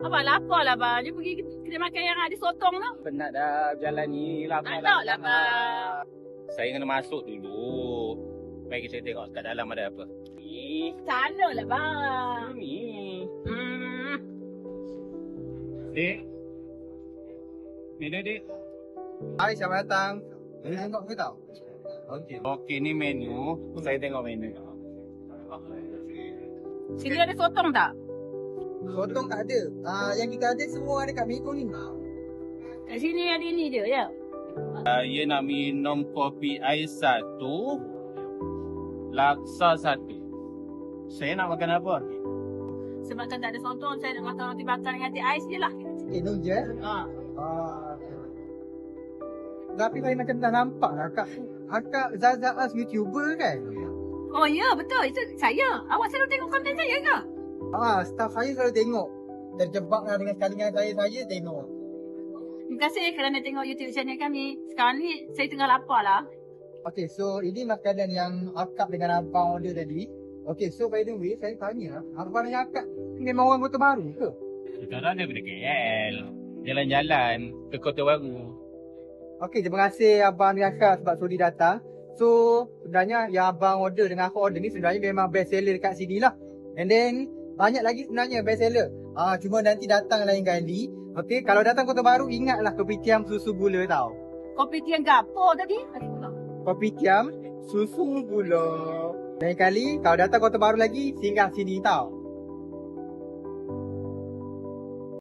Abang lapar lah bang. Dia pergi kedai makan yang ada sotong tu. Penat dah berjalan ni. Tak tahu lah bang. Saya kena masuk dulu. Mari kita tengok kat dalam ada apa. Sana lah bang. Ni. Dek. Ni dah, Dek. Hai, selamat datang. Boleh tengok ke tau? Okey. Okey, ni menu. Saya tengok menu. Sini ada sotong tak? Sotong tak ada. Yang kita ada semua ada kat Mekong ni. Kat sini ada ni je ya. Saya nak minum kopi ais satu. Laksa satu. Saya nak makan apa? Sebabkan tak ada sotong, saya nak makan roti bakar dengan teh ais je lah. Ni je. Tapi saya macam dah nampak akak Zaza As YouTuber kan? Oh ya, betul. Itu saya. Awak selalu tengok konten saya ke? Staff saya selalu tengok. Terjebak lah dengan sekali saya tengok. Terima kasih kerana tengok YouTube channel kami. Sekarang ni saya tengah lapar lah. Okay, so ini makanan yang akak dengan abang order tadi. Okay, so by the way, saya tanya lah. Abang dengan akak memang orang Kota Baru ke? Sekarang daripada KL. Jalan-jalan ke Kota Baru. Okay, terima kasih abang dengan akak sebab sudi datang. So, sebenarnya yang abang order dengan aku order ni sebenarnya memang best seller dekat sini lah. And then, banyak lagi sebenarnya best seller. Cuma nanti datang lain kali. Okay, kalau datang Kota Baru, ingatlah kopitiam susu gula tau. Kopi tiang gapo tadi? Kopitiam susu gula. Lain kali, kalau datang Kota Baru lagi, singgah sini tau.